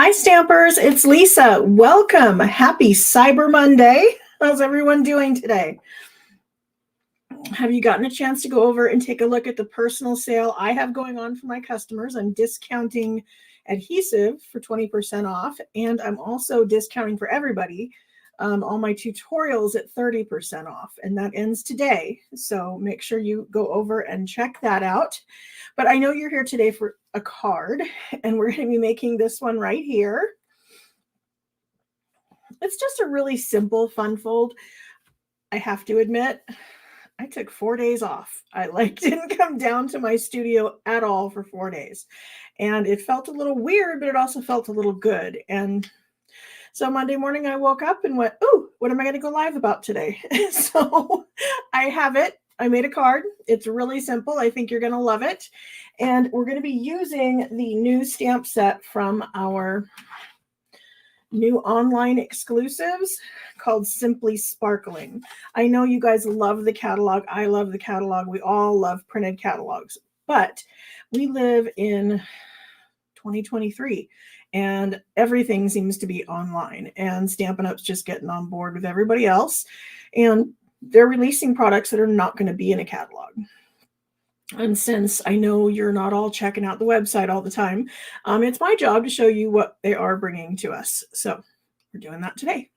Hi, Stampers. It's Lisa. Welcome. Happy Cyber Monday. How's everyone doing today? Have you gotten a chance to go over and take a look at the personal sale I have going on for my customers? I'm discounting adhesive for 20% off, and I'm also discounting for everybody all my tutorials at 30% off, and that ends today. So make sure you go over and check that out. But I know you're here today for a card, and we're going to be making this one right here. It's just a really simple fun fold. I have to admit, I took 4 days off. I didn't come down to my studio at all for 4 days. And it felt a little weird, but it also felt a little good. And so Monday morning I woke up and went, oh, what am I going to go live about today? So I have it. I made a card. It's really simple. I think you're going to love it. And we're going to be using the new stamp set from our new online exclusives called Simply Sparkling. I know you guys love the catalog. I love the catalog. We all love printed catalogs, but we live in 2023 and everything seems to be online, and Stampin' Up's just getting on board with everybody else, and they're releasing products that are not going to be in a catalog. And since I know you're not all checking out the website all the time, it's my job to show you what they are bringing to us. So we're doing that today.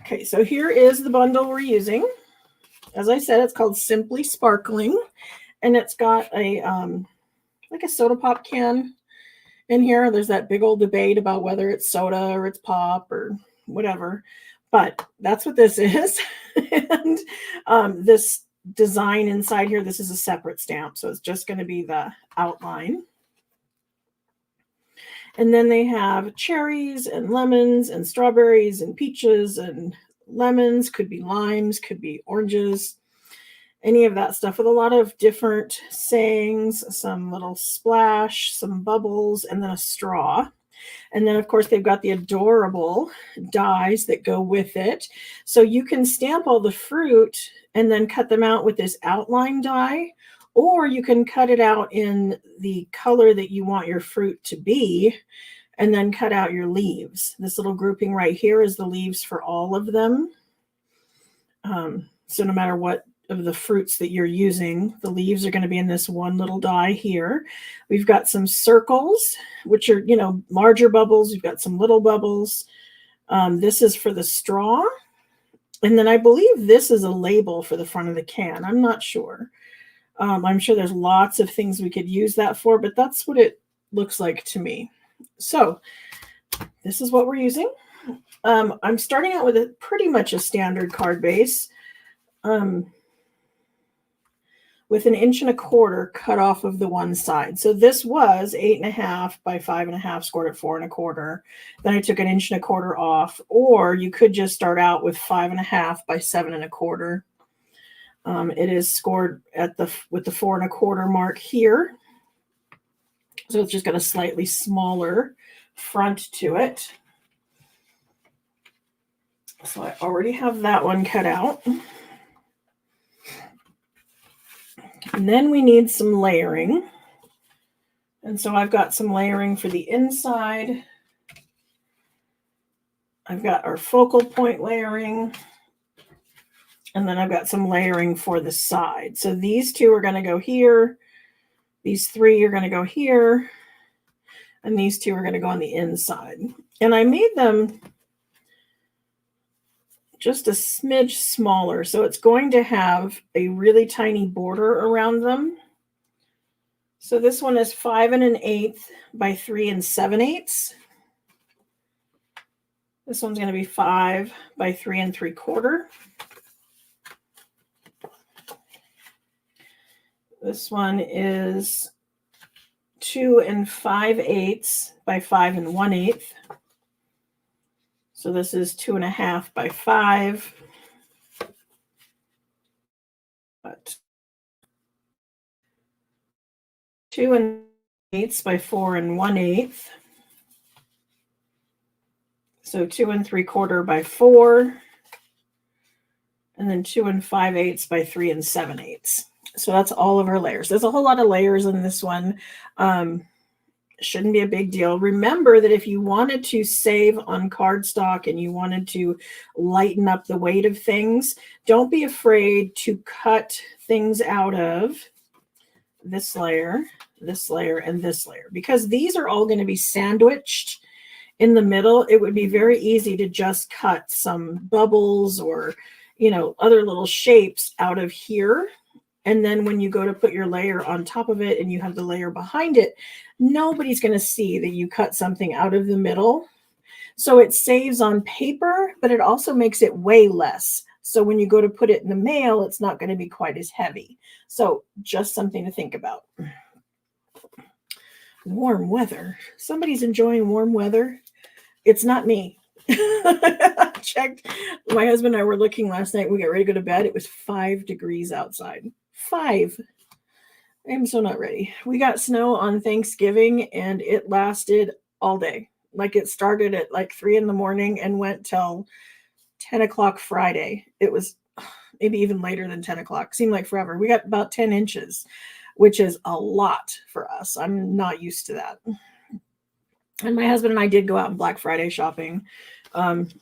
Okay, so here is the bundle we're using. As I said, it's called Simply Sparkling, and it's got a like a soda pop can in here. There's that big old debate about whether it's soda or it's pop or whatever, but that's what this is. And this design inside here, this is a separate stamp, so it's just going to be the outline. And then they have cherries and lemons and strawberries and peaches and lemons, could be limes, could be oranges, any of that stuff, with a lot of different sayings, some little splash, some bubbles, and then a straw. And then, of course, they've got the adorable dies that go with it. So you can stamp all the fruit and then cut them out with this outline die, or you can cut it out in the color that you want your fruit to be and then cut out your leaves. This little grouping right here is the leaves for all of them. So no matter what of the fruits that you're using, the leaves are going to be in this one little die here. We've got some circles, which are, larger bubbles. We've got some little bubbles. This is for the straw. And then I believe this is a label for the front of the can. I'm not sure. I'm sure there's lots of things we could use that for, but that's what it looks like to me. So this is what we're using. I'm starting out with pretty much a standard card base. With 1 1/4 inch cut off of the one side. So this was 8.5 by 5.5, scored at 4 1/4. Then I took 1 1/4 inch off, or you could just start out with 5.5 by 7 1/4. It is scored at with the 4 1/4 mark here. So it's just got a slightly smaller front to it. So I already have that one cut out. And then we need some layering. And so I've got some layering for the inside. I've got our focal point layering. And then I've got some layering for the side. So these two are going to go here. These 3 are going to go here. And these 2 are going to go on the inside. And I made them just a smidge smaller, so it's going to have a really tiny border around them. So this one is 5 1/8 by 3 7/8. This one's going to be 5 by 3 3/4. This one is 2 5/8 by 5 1/8. So this is 2.5 by 5. But 2 1/8 by 4 1/8. So 2 3/4 by 4. And then 2 5/8 by 3 7/8. So that's all of our layers. There's a whole lot of layers in this one. Shouldn't be a big deal. Remember that if you wanted to save on cardstock and you wanted to lighten up the weight of things, don't be afraid to cut things out of this layer, and this layer, because these are all going to be sandwiched in the middle. It would be very easy to just cut some bubbles or, you know, other little shapes out of here. And then when you go to put your layer on top of it and you have the layer behind it, nobody's going to see that you cut something out of the middle. So it saves on paper, but it also makes it weigh less. So when you go to put it in the mail, it's not going to be quite as heavy. So just something to think about. Warm weather. Somebody's enjoying warm weather. It's not me. I checked. My husband and I were looking last night. We got ready to go to bed. It was 5 degrees outside. 5. I'm so not ready. We got snow on Thanksgiving and it lasted all day. Like it started at like 3 in the morning and went till 10 o'clock Friday. It was maybe even later than 10 o'clock. Seemed like forever. We got about 10 inches, which is a lot for us. I'm not used to that. And my husband and I did go out on Black Friday shopping.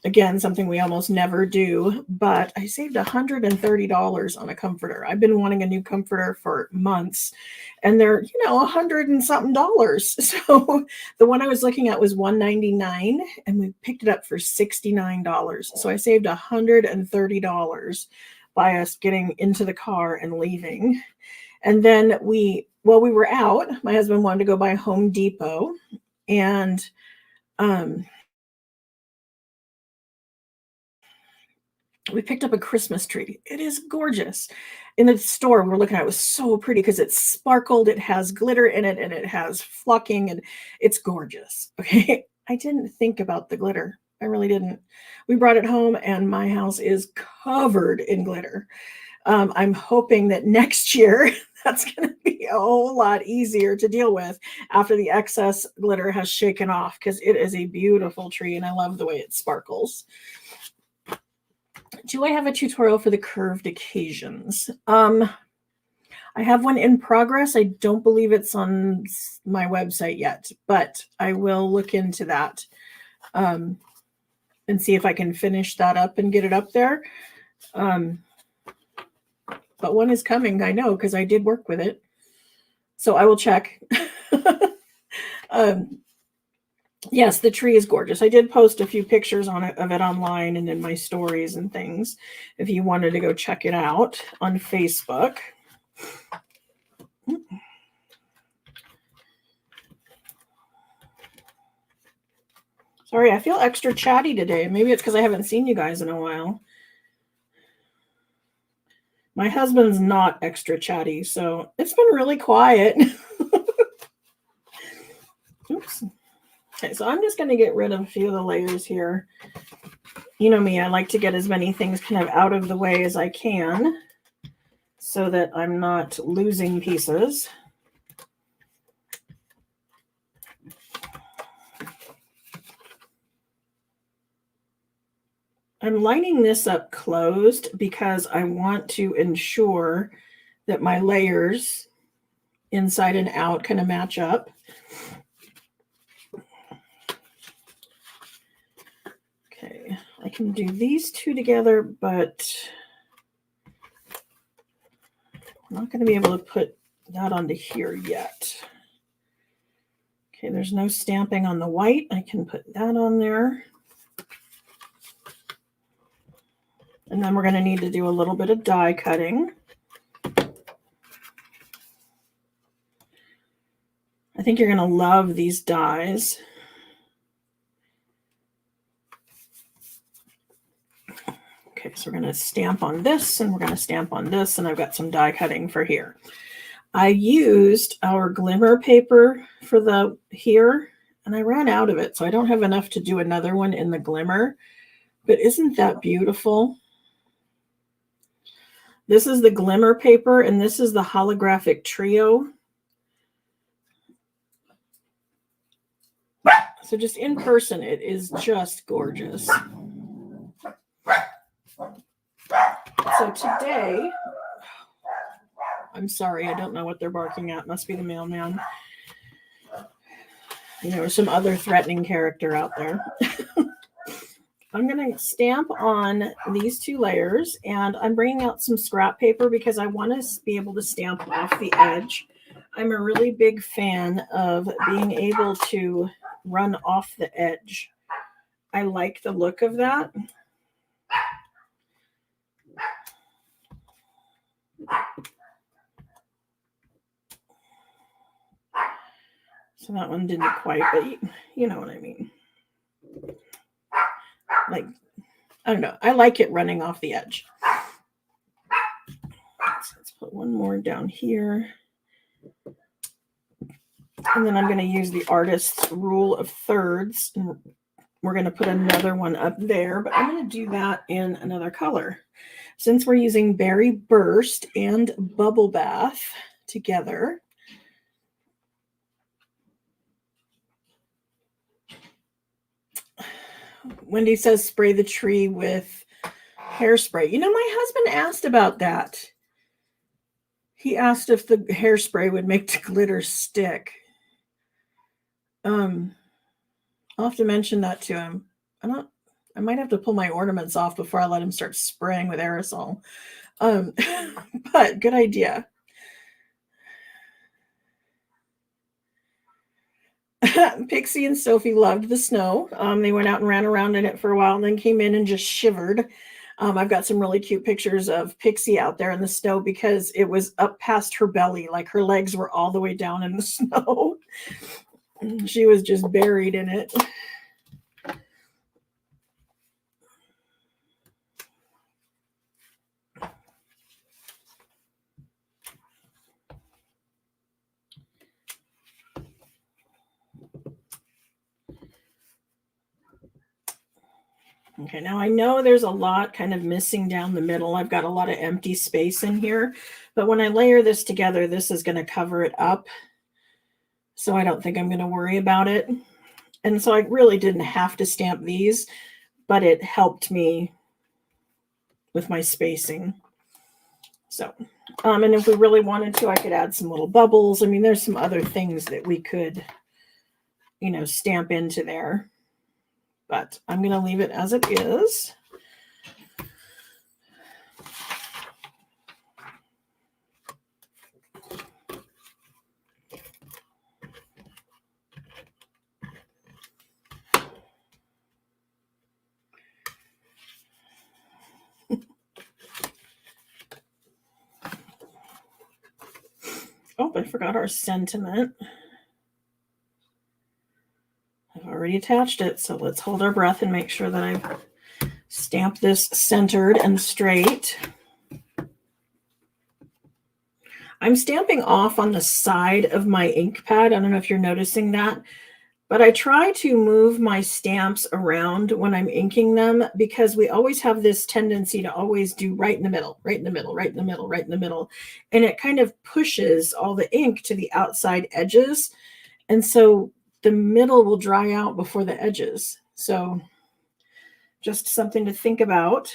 Again, something we almost never do, but I saved $130 on a comforter. I've been wanting a new comforter for months and they're, you know, $100 and something. So the one I was looking at was $199 and we picked it up for $69. So I saved $130 by us getting into the car and leaving. And then while we were out, my husband wanted to go by Home Depot and we picked up a Christmas tree. It is gorgeous. In the store we were looking at, it was so pretty because it sparkled, it has glitter in it, and it has flocking, and it's gorgeous. Okay. I didn't think about the glitter. I really didn't. We brought it home and my house is covered in glitter. I'm hoping that next year that's going to be a whole lot easier to deal with after the excess glitter has shaken off, because it is a beautiful tree and I love the way it sparkles. Do I have a tutorial for the curved occasions? I have one in progress. I don't believe it's on my website yet, but I will look into that and see if I can finish that up and get it up there. But one is coming, I know, because I did work with it. So I will check. Yes, the tree is gorgeous. I did post a few pictures of it online and in my stories and things, if you wanted to go check it out on Facebook. Sorry, I feel extra chatty today. Maybe it's because I haven't seen you guys in a while. My husband's not extra chatty, so it's been really quiet. Oops. Okay, so I'm just going to get rid of a few of the layers here. You know me, I like to get as many things kind of out of the way as I can so that I'm not losing pieces. I'm lining this up closed because I want to ensure that my layers inside and out kind of match up. Okay, I can do these two together, but I'm not going to be able to put that onto here yet. Okay, there's no stamping on the white. I can put that on there. And then we're going to need to do a little bit of die cutting. I think you're going to love these dies. Okay, so we're going to stamp on this and we're going to stamp on this, and I've got some die cutting for here. I used our glimmer paper for the here, and I ran out of it, so I don't have enough to do another one in the glimmer. But isn't that beautiful? This is the glimmer paper, and this is the holographic trio. So just in person, it is just gorgeous. So today, I'm sorry, I don't know what they're barking at. Must be the mailman. or some other threatening character out there. I'm going to stamp on these 2 layers, and I'm bringing out some scrap paper because I want to be able to stamp off the edge. I'm a really big fan of being able to run off the edge. I like the look of that. So that one didn't quite, but you know what I mean. Like, I don't know. I like it running off the edge. So let's put one more down here. And then I'm going to use the artist's rule of thirds. And we're going to put another one up there, but I'm going to do that in another color. Since we're using Berry Burst and Bubble Bath together, Wendy says spray the tree with hairspray. You know, my husband asked about that. He asked if the hairspray would make the glitter stick. I'll have to mention that to him. I might have to pull my ornaments off before I let him start spraying with aerosol. But good idea. Pixie and Sophie loved the snow. They went out and ran around in it for a while and then came in and just shivered. I've got some really cute pictures of Pixie out there in the snow because it was up past her belly. Like her legs were all the way down in the snow. She was just buried in it. Okay, now I know there's a lot kind of missing down the middle. I've got a lot of empty space in here, but when I layer this together, this is going to cover it up. So I don't think I'm going to worry about it. And so I really didn't have to stamp these, but it helped me with my spacing. So, and if we really wanted to, I could add some little bubbles. I mean, there's some other things that we could, stamp into there. But I'm going to leave it as it is. Oh, I forgot our sentiment. I've already attached it, so let's hold our breath and make sure that I've stamped this centered and straight. I'm stamping off on the side of my ink pad. I don't know if you're noticing that, but I try to move my stamps around when I'm inking them because we always have this tendency to always do right in the middle, right in the middle, right in the middle, right in the middle. And it kind of pushes all the ink to the outside edges. And so the middle will dry out before the edges. So just something to think about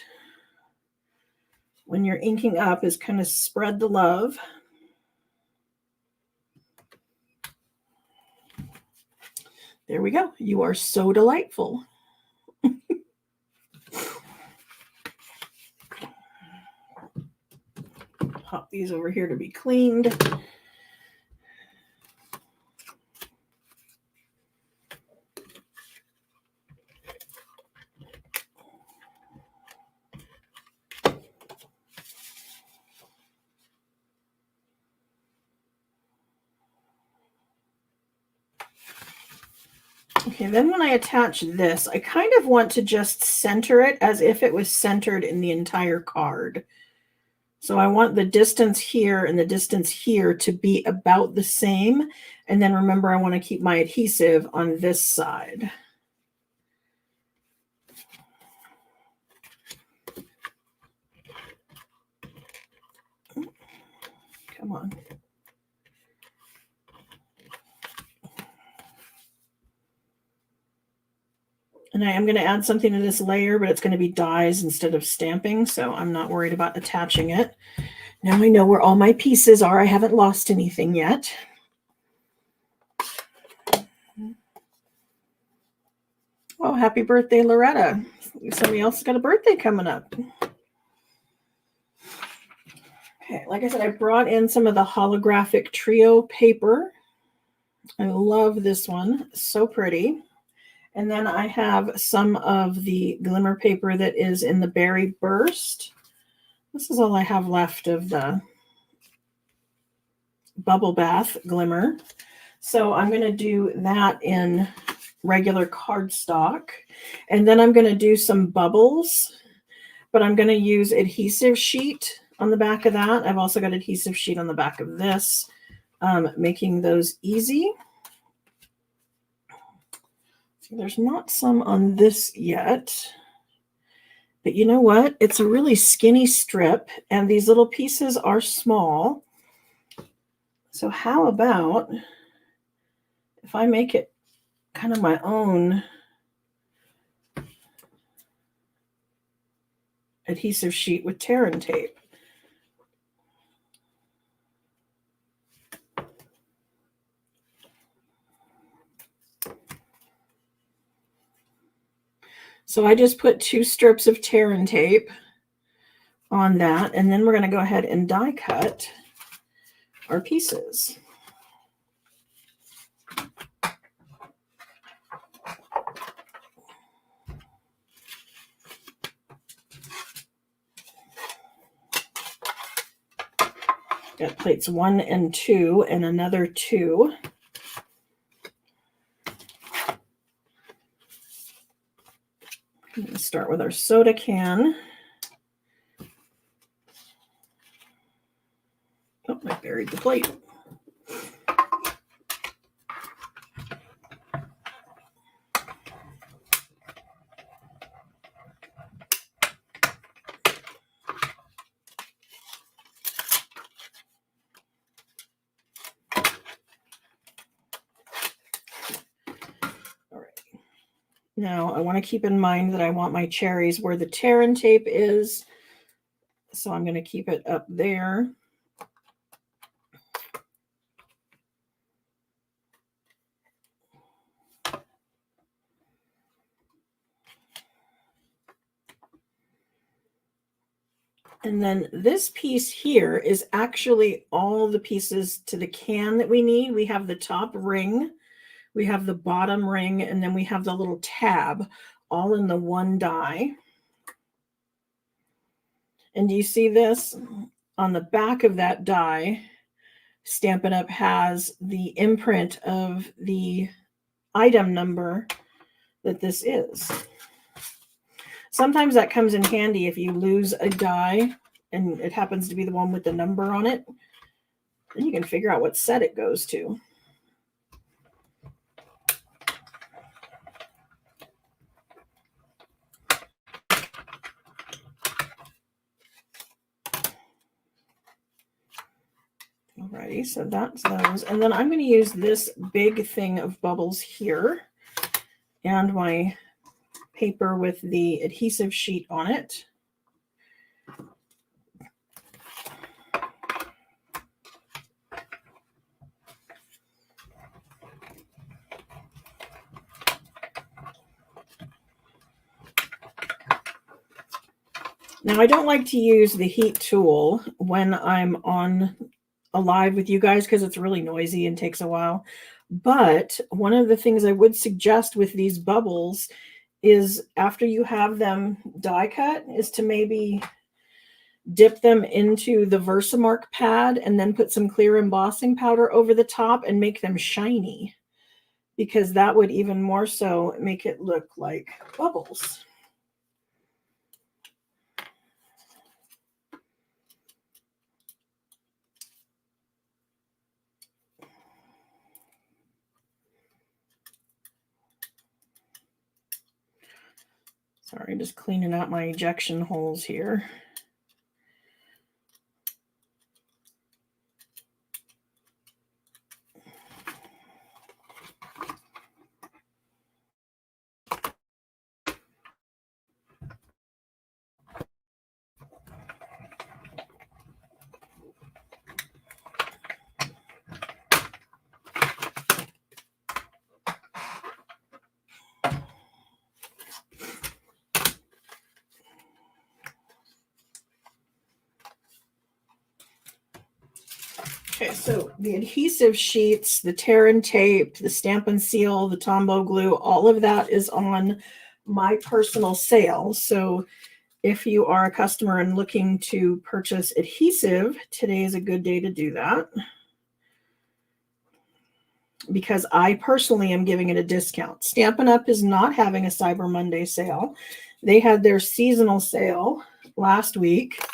when you're inking up is kind of spread the love. There we go. You are so delightful. Pop these over here to be cleaned. Okay, then when I attach this, I kind of want to just center it as if it was centered in the entire card. So I want the distance here and the distance here to be about the same. And then remember, I want to keep my adhesive on this side. Come on. And I am going to add something to this layer, but it's going to be dies instead of stamping, so I'm not worried about attaching it. Now I know where all my pieces are. I haven't lost anything yet. happy birthday, Loretta. Somebody else has got a birthday coming up. Okay, like I said, I brought in some of the holographic trio paper. I love this one. So pretty. And then I have some of the glimmer paper that is in the Berry Burst. This is all I have left of the Bubble Bath glimmer. So I'm going to do that in regular cardstock. And then I'm going to do some bubbles, but I'm going to use adhesive sheet on the back of that. I've also got adhesive sheet on the back of this, making those easy. See, there's not some on this yet. But you know what? It's a really skinny strip, and these little pieces are small. So how about if I make it kind of my own adhesive sheet with tear and tape? So I just put 2 strips of tear and tape on that, and then we're going to go ahead and die cut our pieces. Got plates 1 and 2 and another 2. I'm going to start with our soda can. Oh, I buried the plate. All right. Now I want to keep in mind that I want my cherries where the tear and tape is. So I'm going to keep it up there. And then this piece here is actually all the pieces to the can that we need. We have the top ring, we have the bottom ring, and then we have the little tab all in the one die. And do you see this? On the back of that die, Stampin' Up! Has the imprint of the item number that this is. Sometimes that comes in handy if you lose a die and it happens to be the one with the number on it. Then you can figure out what set it goes to. Alrighty, so that's those. And then I'm going to use this big thing of bubbles here and my paper with the adhesive sheet on it. Now, I don't like to use the heat tool when I'm on a live with you guys because it's really noisy and takes a while. But one of the things I would suggest with these bubbles is after you have them die cut is to maybe dip them into the Versamark pad and then put some clear embossing powder over the top and make them shiny, because that would even more so make it look like bubbles. Sorry, just cleaning out my ejection holes here. Okay, so the adhesive sheets, the tear and tape, the stamp and seal, the Tombow glue, all of that is on my personal sale. So if you are a customer and looking to purchase adhesive, today is a good day to do that, because I personally am giving it a discount. Stampin' Up! Is not having a Cyber Monday sale. They had their seasonal sale last week,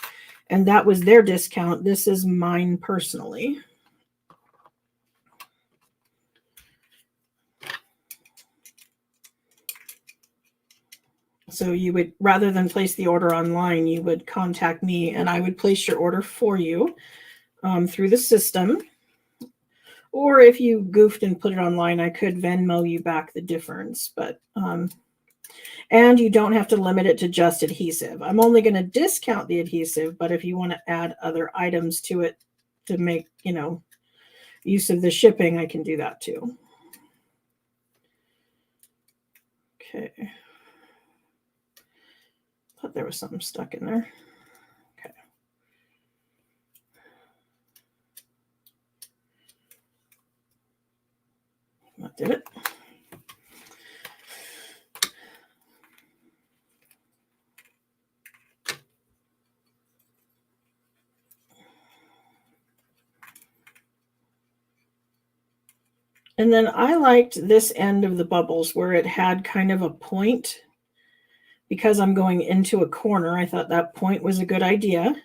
and that was their discount. This is mine personally. So you would, rather than place the order online, you would contact me and I would place your order for you through the system. Or if you goofed and put it online, I could Venmo you back the difference. But and you don't have to limit it to just adhesive. I'm only going to discount the adhesive, but if you want to add other items to it to make, use of the shipping, I can do that too. Okay. Thought there was something stuck in there. Okay. That did it. And then I liked this end of the bubbles where it had kind of a point. Because I'm going into a corner, I thought that point was a good idea.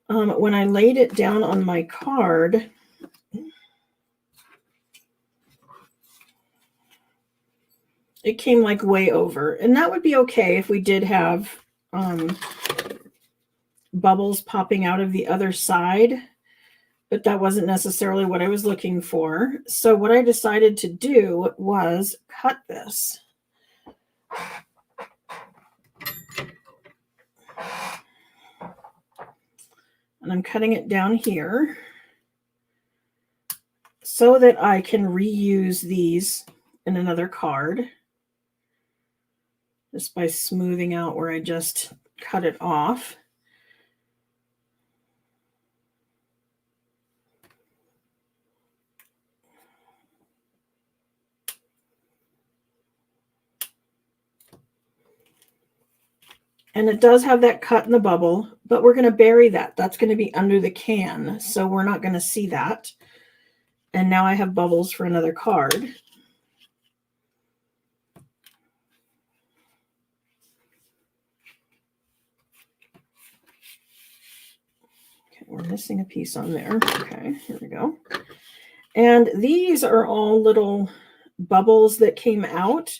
When I laid it down on my card, it came like way over. And that would be okay if we did have bubbles popping out of the other side. But that wasn't necessarily what I was looking for. So what I decided to do was cut this. And I'm cutting it down here so that I can reuse these in another card, just by smoothing out where I just cut it off. And it does have that cut in the bubble, but we're going to bury that. That's going to be under the can, so we're not going to see that. And now I have bubbles for another card. Okay, we're missing a piece on there. Okay, here we go. And these are all little bubbles that came out,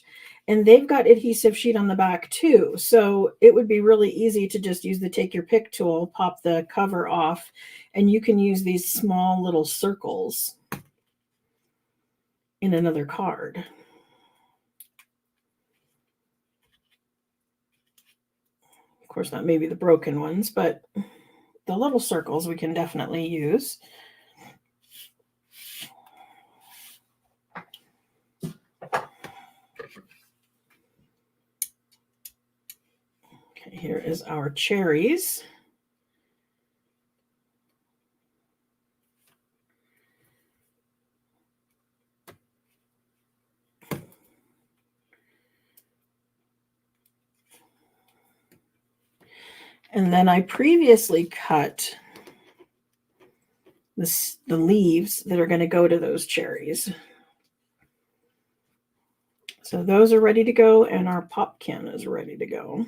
and they've got adhesive sheet on the back too. So it would be really easy to just use the take your pick tool, pop the cover off, and you can use these small little circles in another card. Of course, not maybe the broken ones, but the little circles we can definitely use. Okay, here is our cherries. And then I previously cut the leaves that are going to go to those cherries. So those are ready to go, and our pop can is ready to go.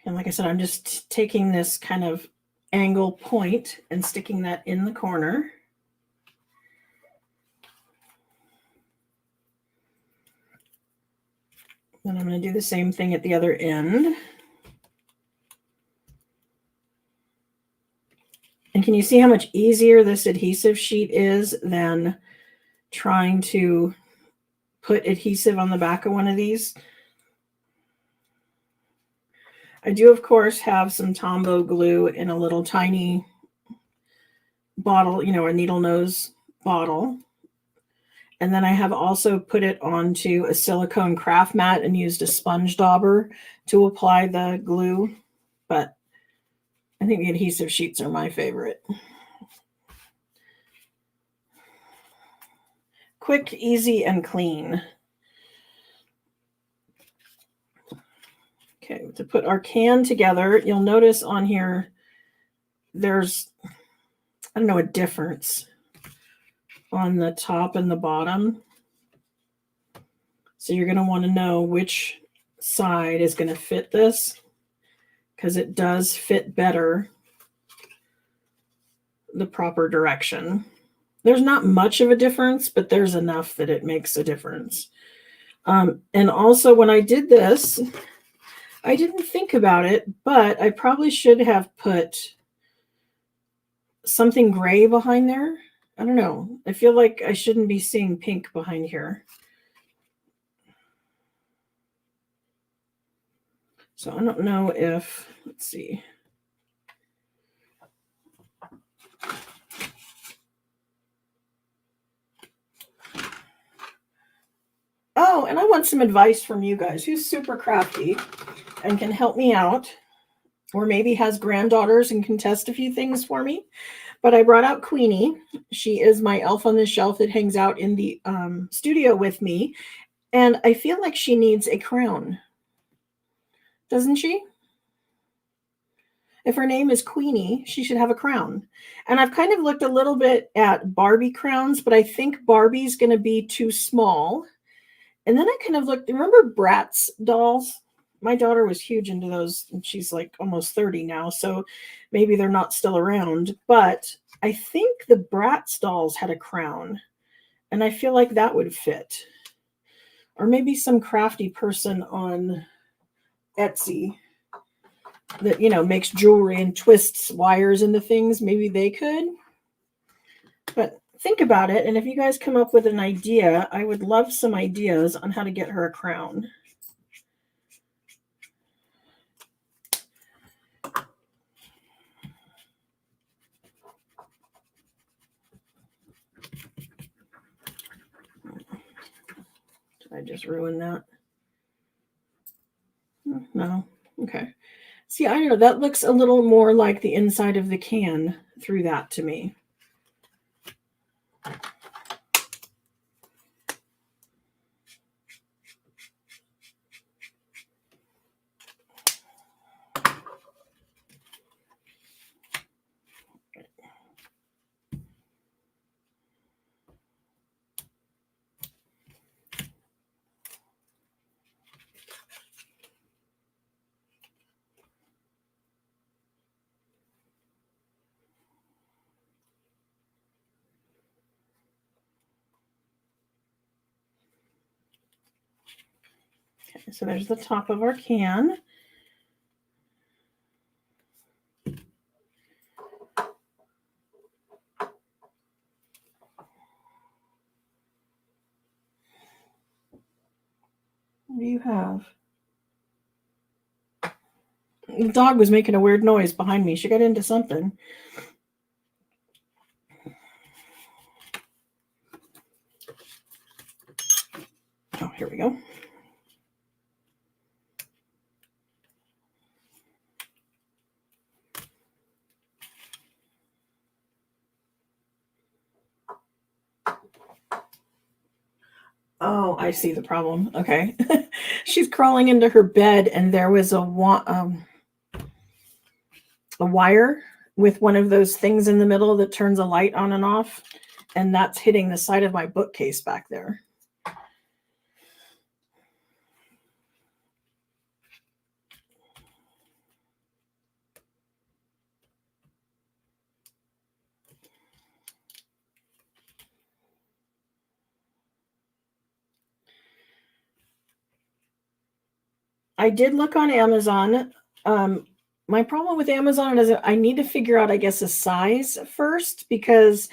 And like I said, I'm just taking this kind of angle point and sticking that in the corner. Then I'm going to do the same thing at the other end. And can you see how much easier this adhesive sheet is than trying to put adhesive on the back of one of these? I do, of course, have some Tombow glue in a little tiny bottle, you know, a needle nose bottle. And then I have also put it onto a silicone craft mat and used a sponge dauber to apply the glue. But I think the adhesive sheets are my favorite. Quick, easy, and clean. Okay, to put our can together, you'll notice on here there's, I don't know, a difference on the top and the bottom. So you're going to want to know which side is going to fit this, because it does fit better the proper direction. There's not much of a difference, but there's enough that it makes a difference. And also when I did this, I didn't think about it, but I probably should have put something gray behind there. I don't know. I feel like I shouldn't be seeing pink behind here. So I don't know if, let's see. Oh, and I want some advice from you guys. Who's super crafty and can help me out, or maybe has granddaughters and can test a few things for me. But I brought out Queenie. She is my elf on the shelf that hangs out in the studio with me. And I feel like she needs a crown. Doesn't she? If her name is Queenie, she should have a crown. And I've kind of looked a little bit at Barbie crowns, but I think Barbie's going to be too small. And then I kind of looked, remember Bratz dolls? My daughter was huge into those, and she's like almost 30 now, so maybe they're not still around. But I think the Bratz dolls had a crown, and I feel like that would fit. Or maybe some crafty person on Etsy that, you know, makes jewelry and twists wires into things. Maybe they could. But think about it, and if you guys come up with an idea, I would love some ideas on how to get her a crown. Did I just ruin that? No. Okay. See, I don't know. That looks a little more like the inside of the can through that to me. Okay, so there's the top of our can. What do you have? The dog was making a weird noise behind me. She got into something. Oh, here we go. Oh, I see the problem. Okay. She's crawling into her bed, and there was a wire with one of those things in the middle that turns a light on and off, and that's hitting the side of my bookcase back there. I did look on Amazon. my problem with Amazon is that I need to figure out, I guess, a size first because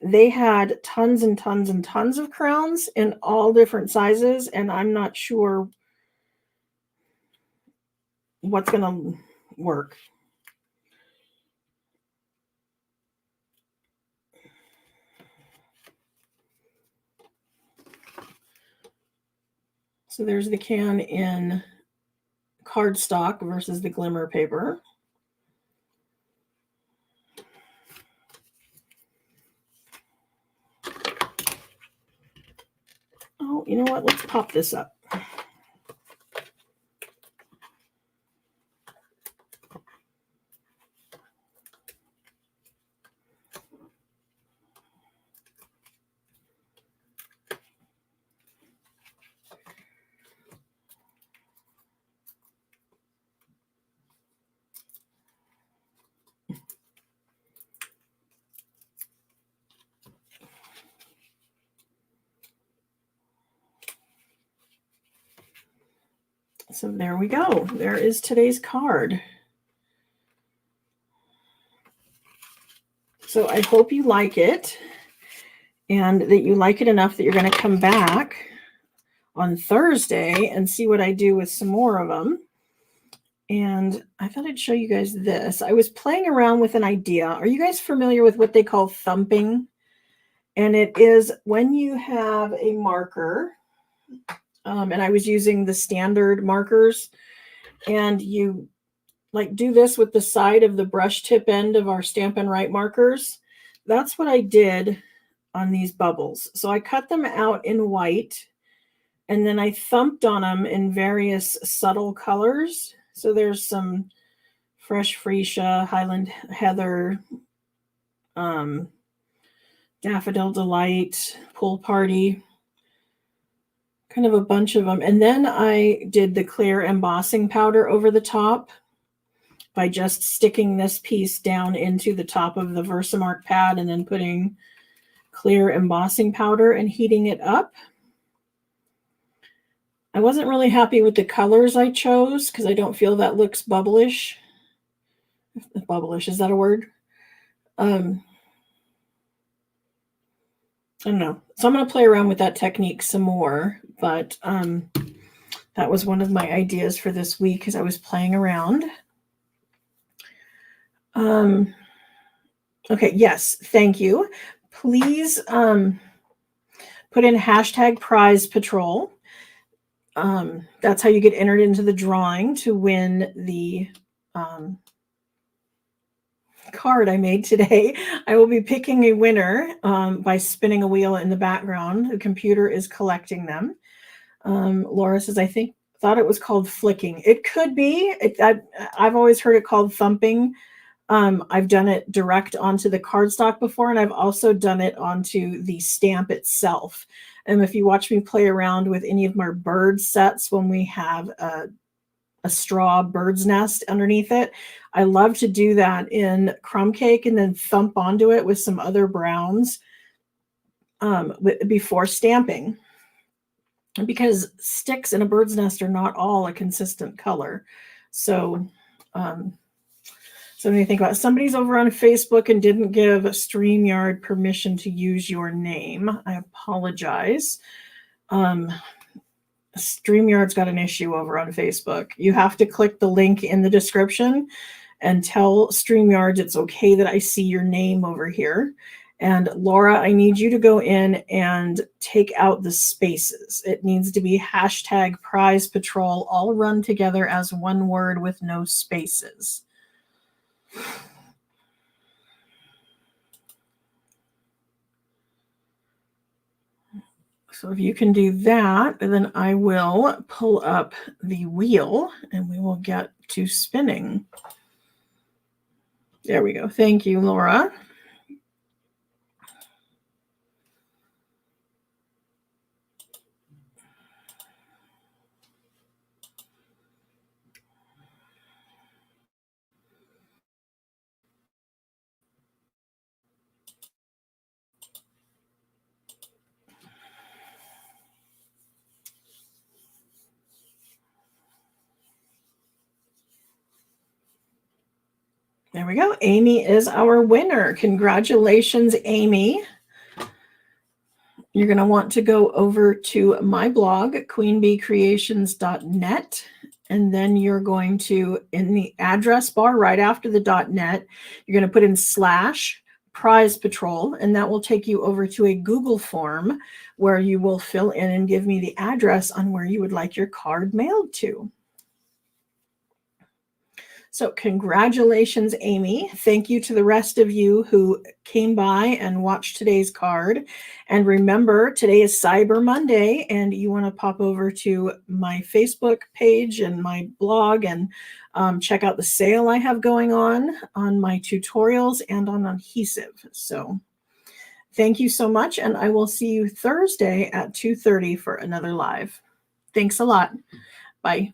they had tons and tons and tons of crowns in all different sizes, and I'm not sure what's going to work. So there's the can in cardstock versus the glimmer paper. Oh, you know what? Let's pop this up. So there we go. There is today's card. So I hope you like it and that you like it enough that you're going to come back on Thursday and see what I do with some more of them. And I thought I'd show you guys this. I was playing around with an idea. Are you guys familiar with what they call thumping? And it is when you have a marker, and I was using the standard markers, and you like do this with the side of the brush tip end of our Stampin' Write markers. That's what I did on these bubbles. So I cut them out in white, and then I thumped on them in various subtle colors. So there's some Fresh Freesia, Highland Heather, Daffodil Delight, Pool Party, kind of a bunch of them. And then I did the clear embossing powder over the top by just sticking this piece down into the top of the Versamark pad and then putting clear embossing powder and heating it up. I wasn't really happy with the colors I chose because I don't feel that looks bubblish. Bubblish, is that a word? I don't know. So I'm going to play around with that technique some more, but that was one of my ideas for this week as I was playing around. Okay, yes, thank you. Please put in hashtag prize patrol. That's how you get entered into the drawing to win the card I made today. I will be picking a winner by spinning a wheel in the background. The computer is collecting them. Laura says, I thought it was called flicking. It could be. I've always heard it called thumping. I've done it direct onto the cardstock before, and I've also done it onto the stamp itself. And if you watch me play around with any of my bird sets when we have a straw bird's nest underneath it, I love to do that in crumb cake and then thump onto it with some other browns before stamping. Because sticks in a bird's nest are not all a consistent color. So when you think about it, somebody's over on Facebook and didn't give StreamYard permission to use your name. I apologize. StreamYard's got an issue over on Facebook. You have to click the link in the description and tell StreamYard it's okay that I see your name over here. And Laura, I need you to go in and take out the spaces. It needs to be hashtag prize patrol, all run together as one word with no spaces. So if you can do that, then I will pull up the wheel and we will get to spinning. There we go. Thank you, Laura. There we go. Amy is our winner. Congratulations, Amy. You're going to want to go over to my blog, queenbeecreations.net, and then you're going to, in the address bar right after the .net, you're going to put in /prize patrol, and that will take you over to a Google form where you will fill in and give me the address on where you would like your card mailed to. So congratulations, Amy. Thank you to the rest of you who came by and watched today's card. And remember, today is Cyber Monday, and you want to pop over to my Facebook page and my blog and check out the sale I have going on my tutorials and on adhesive. So thank you so much, and I will see you Thursday at 2:30 for another live. Thanks a lot. Bye.